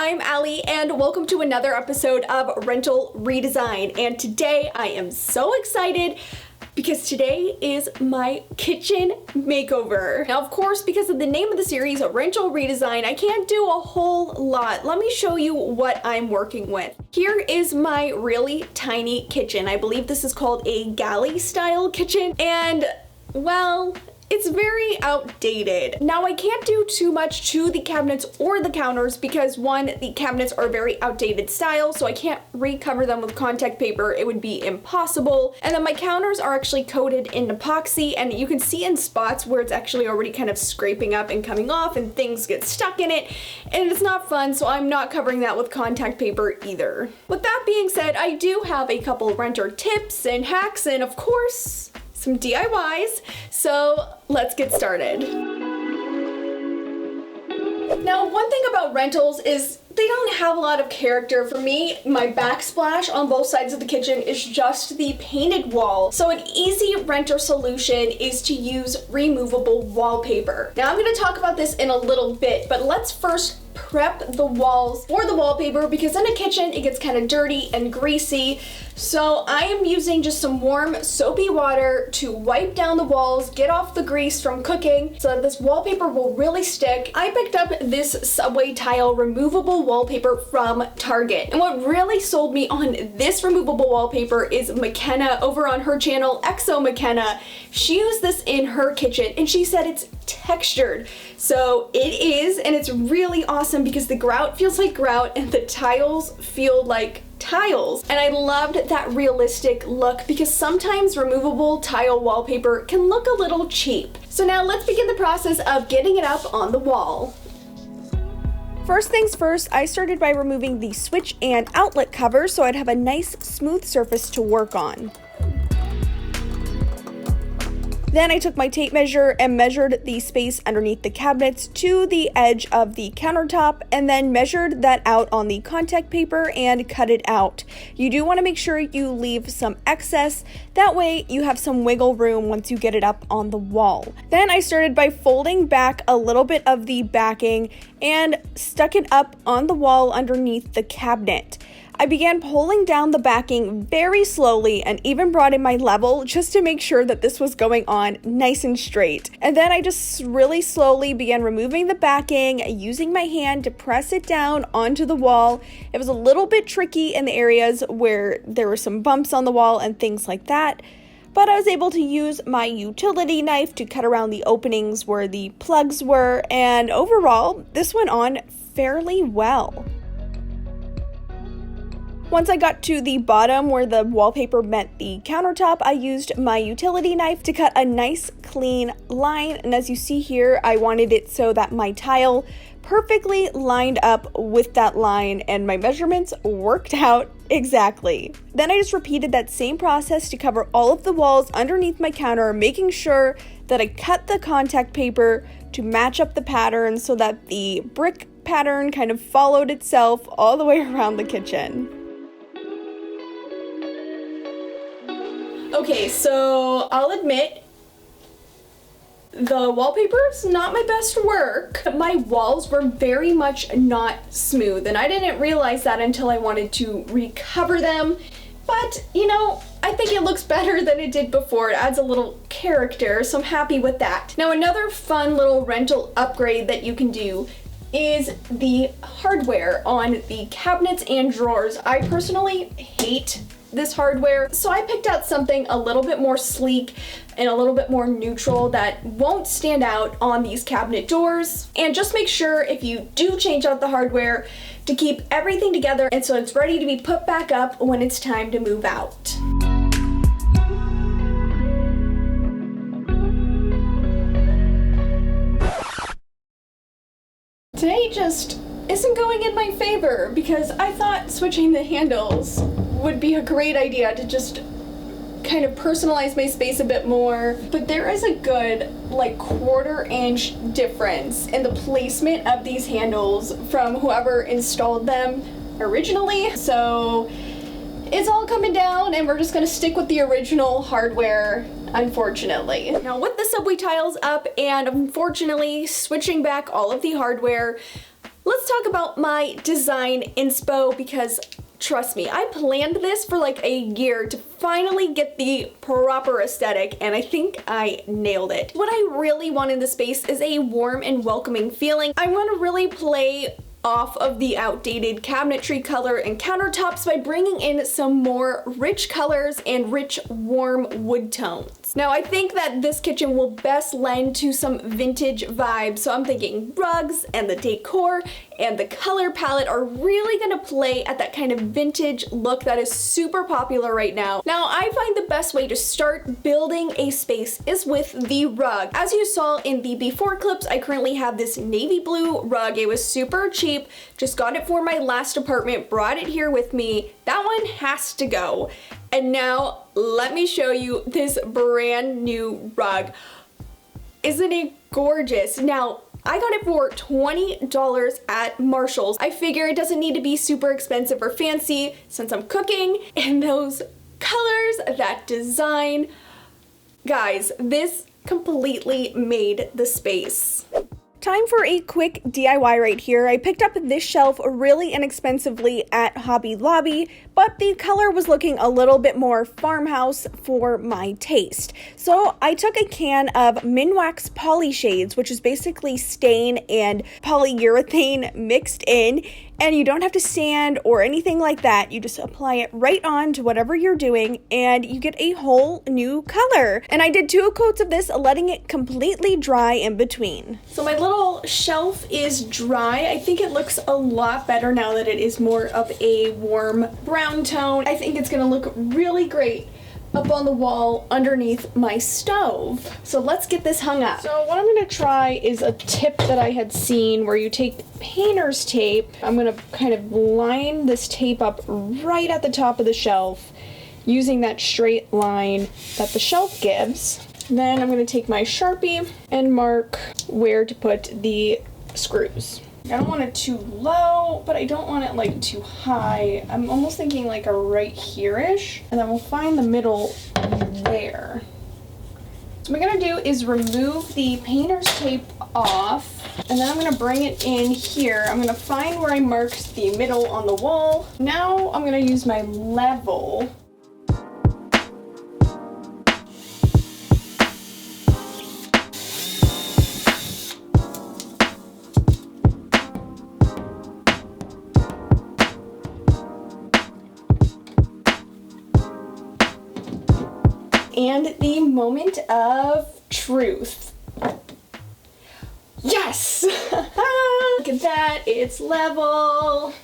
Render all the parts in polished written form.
I'm Alli and welcome to another episode of Rental Redesign. And today I am so excited because today is my kitchen makeover. Now, of course, because of the name of the series, Rental Redesign, I can't do a whole lot. Let me show you what I'm working with. Here is my really tiny kitchen. I believe this is called a galley style kitchen. And, well, it's very outdated. Now, I can't do too much to the cabinets or the counters because one, the cabinets are very outdated style, so I can't recover them with contact paper. It would be impossible. And then my counters are actually coated in epoxy, and you can see in spots where it's actually already kind of scraping up and coming off and things get stuck in it, and it's not fun, so I'm not covering that with contact paper either. With that being said, I do have a couple renter tips and hacks, and of course, some DIYs, so let's get started. Now, one thing about rentals is they don't have a lot of character. For me, my backsplash on both sides of the kitchen is just the painted wall. So an easy renter solution is to use removable wallpaper. Now, I'm going to talk about this in a little bit, but let's first prep the walls for the wallpaper because in a kitchen it gets kind of dirty and greasy. So I am using just some warm soapy water to wipe down the walls, get off the grease from cooking so that this wallpaper will really stick. I picked up this subway tile removable wallpaper from Target. And what really sold me on this removable wallpaper is McKenna over on her channel, Exo McKenna. She used this in her kitchen and she said it's textured. So it is, and it's really awesome because the grout feels like grout and the tiles feel like tiles. And I loved that realistic look because sometimes removable tile wallpaper can look a little cheap. So now let's begin the process of getting it up on the wall. First things first, I started by removing the switch and outlet cover so I'd have a nice smooth surface to work on. Then I took my tape measure and measured the space underneath the cabinets to the edge of the countertop and then measured that out on the contact paper and cut it out. You do want to make sure you leave some excess, that way you have some wiggle room once you get it up on the wall. Then I started by folding back a little bit of the backing and stuck it up on the wall underneath the cabinet. I began pulling down the backing very slowly and even brought in my level just to make sure that this was going on nice and straight. And then I just really slowly began removing the backing, using my hand to press it down onto the wall. It was a little bit tricky in the areas where there were some bumps on the wall and things like that, but I was able to use my utility knife to cut around the openings where the plugs were, and overall, this went on fairly well. Once I got to the bottom where the wallpaper met the countertop, I used my utility knife to cut a nice clean line, and as you see here, I wanted it so that my tile perfectly lined up with that line and my measurements worked out exactly. Then I just repeated that same process to cover all of the walls underneath my counter, making sure that I cut the contact paper to match up the pattern so that the brick pattern kind of followed itself all the way around the kitchen. Okay, so I'll admit, the wallpaper is not my best work. My walls were very much not smooth, and I didn't realize that until I wanted to recover them. But, you know, I think it looks better than it did before. It adds a little character, so I'm happy with that. Now, another fun little rental upgrade that you can do is the hardware on the cabinets and drawers. I personally hate this hardware, so I picked out something a little bit more sleek and a little bit more neutral that won't stand out on these cabinet doors. And just make sure if you do change out the hardware to keep everything together and so it's ready to be put back up when it's time to move out. Today just isn't going in my favor because I thought switching the handles would be a great idea to just kind of personalize my space a bit more, but there is a good like 1/4 inch difference in the placement of these handles from whoever installed them originally. So it's all coming down and we're just gonna stick with the original hardware, unfortunately. Now with the subway tiles up and unfortunately switching back all of the hardware, let's talk about my design inspo, because trust me, I planned this for like a year to finally get the proper aesthetic, and I think I nailed it. What I really want in the space is a warm and welcoming feeling. I want to really play off of the outdated cabinetry color and countertops by bringing in some more rich colors and rich warm wood tones. Now I think that this kitchen will best lend to some vintage vibes, so I'm thinking rugs and the decor and the color palette are really gonna play at that kind of vintage look that is super popular right now. Now I find the best way to start building a space is with the rug. As you saw in the before clips, I currently have this navy blue rug. It was super cheap, just got it for my last apartment, brought it here with me. That one has to go. And now let me show you this brand new rug. Isn't it gorgeous? Now, I got it for $20 at Marshall's. I figure it doesn't need to be super expensive or fancy since I'm cooking, and those colors, that design, guys, this completely made the space. Time for a quick DIY right here. I picked up this shelf really inexpensively at Hobby Lobby, but the color was looking a little bit more farmhouse for my taste. So I took a can of Minwax Poly Shades, which is basically stain and polyurethane mixed in, and you don't have to sand or anything like that. You just apply it right on to whatever you're doing and you get a whole new color. And I did 2 coats of this, letting it completely dry in between. So my little shelf is dry. I think it looks a lot better now that it is more of a warm brown tone. I think it's gonna look really great up on the wall underneath my stove. So let's get this hung up. So what I'm gonna try is a tip that I had seen where you take painter's tape. I'm gonna kind of line this tape up right at the top of the shelf using that straight line that the shelf gives. Then I'm gonna take my Sharpie and mark where to put the screws. I don't want it too low, but I don't want it like too high. I'm almost thinking like a right here-ish, and then we'll find the middle there. So what I'm gonna do is remove the painter's tape off, and then I'm gonna bring it in here. I'm gonna find where I marked the middle on the wall. Now I'm gonna use my level. And the moment of truth. Yes! Look at that, it's level.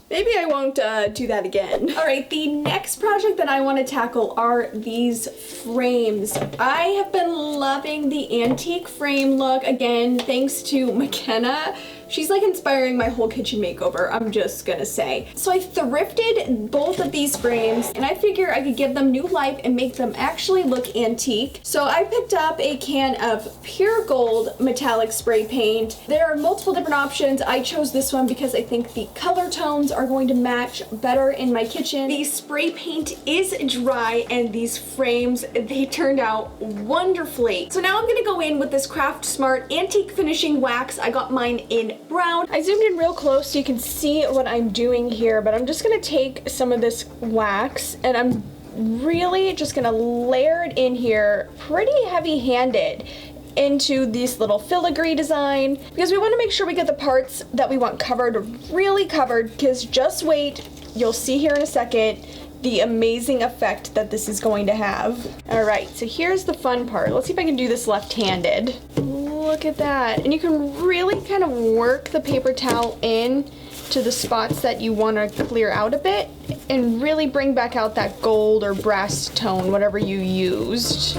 Maybe I won't do that again. All right, the next project that I want to tackle are these frames. I have been loving the antique frame look, again, thanks to McKenna. She's like inspiring my whole kitchen makeover, I'm just gonna say. So I thrifted both of these frames and I figure I could give them new life and make them actually look antique. So I picked up a can of pure gold metallic spray paint. There are multiple different options. I chose this one because I think the color tones are going to match better in my kitchen. The spray paint is dry and these frames, they turned out wonderfully. So now I'm gonna go in with this Craft Smart Antique Finishing Wax. I got mine in brown. I zoomed in real close so you can see what I'm doing here, but I'm just gonna take some of this wax and I'm really just gonna layer it in here pretty heavy-handed into this little filigree design, because we want to make sure we get the parts that we want covered, really covered, because just wait, you'll see here in a second the amazing effect that this is going to have. All right, so here's the fun part. Let's see if I can do this left-handed. Look at that. And you can really kind of work the paper towel in to the spots that you want to clear out a bit and really bring back out that gold or brass tone, whatever you used.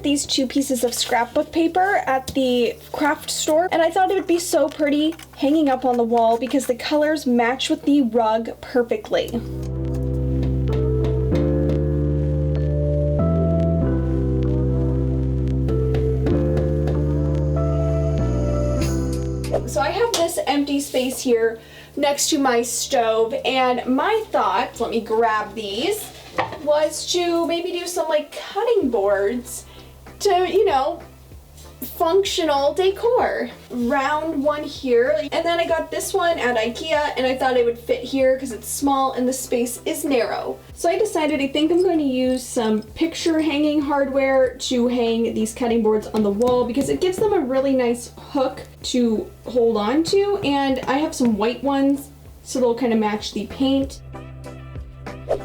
These 2 pieces of scrapbook paper at the craft store, and I thought it would be so pretty hanging up on the wall because the colors match with the rug perfectly. So I have this empty space here next to my stove, and my thought, let me grab these, was to maybe do some like cutting boards to, you know, functional decor. Round one here, and then I got this one at IKEA, and I thought it would fit here because it's small and the space is narrow. So I decided I think I'm going to use some picture hanging hardware to hang these cutting boards on the wall because it gives them a really nice hook to hold on to, and I have some white ones so they'll kind of match the paint.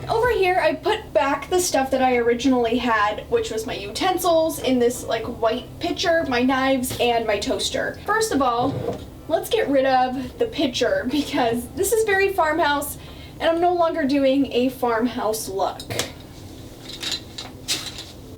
Over here, I put back the stuff that I originally had, which was my utensils in this like white pitcher, my knives, and my toaster. First of all, let's get rid of the pitcher because this is very farmhouse and I'm no longer doing a farmhouse look.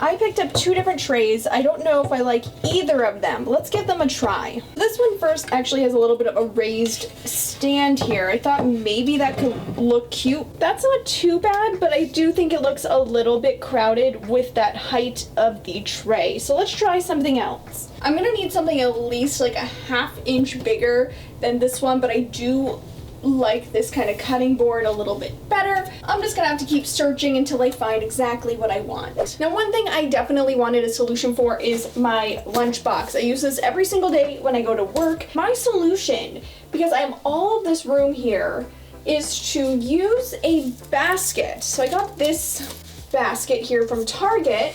I picked up 2 different trays. I don't know if I like either of them. Let's give them a try. This one first actually has a little bit of a raised stand here. I thought maybe that could look cute. That's not too bad, but I do think it looks a little bit crowded with that height of the tray. So let's try something else. I'm gonna need something at least like a 1/2 inch bigger than this one, but I do like this kind of cutting board a little bit better. I'm just gonna have to keep searching until I find exactly what I want. Now, one thing I definitely wanted a solution for is my lunchbox. I use this every single day when I go to work. My solution, because I have all of this room here, is to use a basket. So I got this basket here from Target,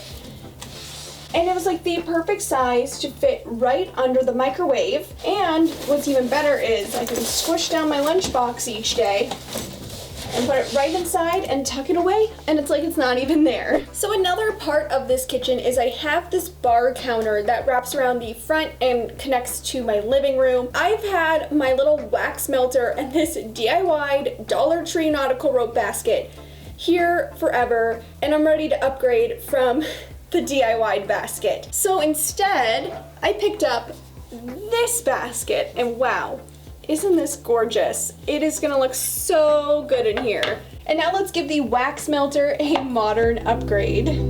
and it was like the perfect size to fit right under the microwave. And what's even better is I can squish down my lunchbox each day and put it right inside and tuck it away, and it's like it's not even there. So another part of this kitchen is I have this bar counter that wraps around the front and connects to my living room. I've had my little wax melter and this DIY Dollar Tree nautical rope basket here forever, and I'm ready to upgrade from the DIY basket. So instead, I picked up this basket, and wow, isn't this gorgeous? It is gonna look so good in here. And now let's give the wax melter a modern upgrade.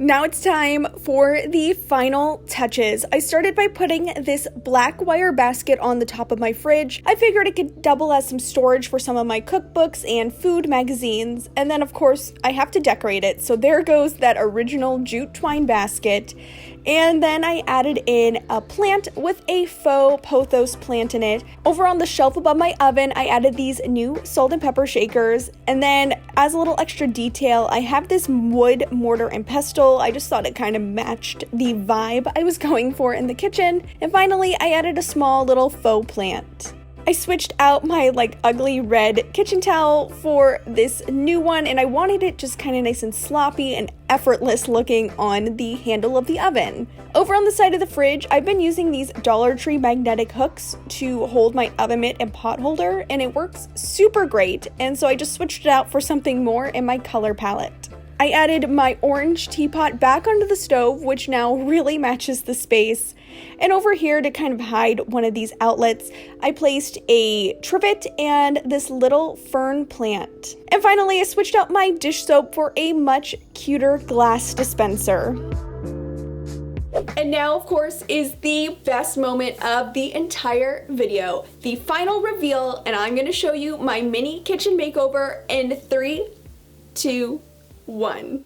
Now it's time for the final touches. I started by putting this black wire basket on the top of my fridge. I figured it could double as some storage for some of my cookbooks and food magazines. And then of course I have to decorate it. So there goes that original jute twine basket. And then I added in a plant with a faux pothos plant in it. Over on the shelf above my oven, I added these new salt and pepper shakers. And then as a little extra detail, I have this wood mortar and pestle. I just thought it kind of matched the vibe I was going for in the kitchen. And finally, I added a small little faux plant. I switched out my like ugly red kitchen towel for this new one, and I wanted it just kind of nice and sloppy and effortless looking on the handle of the oven. Over on the side of the fridge, I've been using these Dollar Tree magnetic hooks to hold my oven mitt and pot holder, and it works super great, and so I just switched it out for something more in my color palette. I added my orange teapot back onto the stove, which now really matches the space. And over here, to kind of hide one of these outlets, I placed a trivet and this little fern plant. And finally, I switched out my dish soap for a much cuter glass dispenser. And now, of course, is the best moment of the entire video, the final reveal, and I'm going to show you my mini kitchen makeover in 3, 2, 1.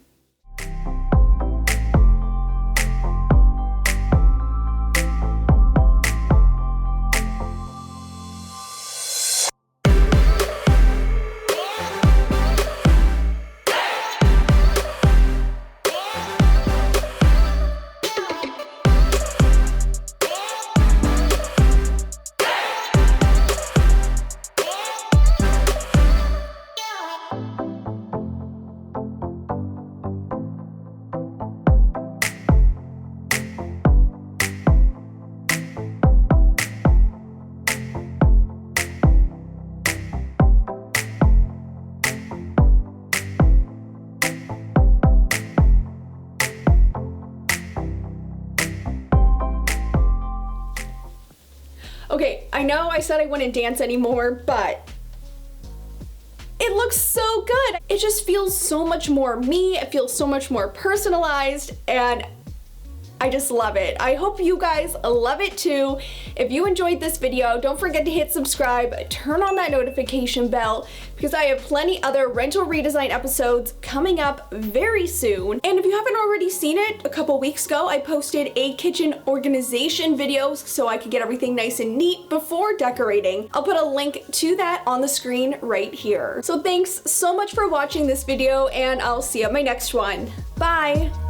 Okay, I know I said I wouldn't dance anymore, but it looks so good. It just feels so much more me, it feels so much more personalized, and I just love it. I hope you guys love it too. If you enjoyed this video, don't forget to hit subscribe, turn on that notification bell, because I have plenty other rental redesign episodes coming up very soon. And if you haven't already seen it, a couple weeks ago, I posted a kitchen organization video so I could get everything nice and neat before decorating. I'll put a link to that on the screen right here. So thanks so much for watching this video, and I'll see you at my next one. Bye!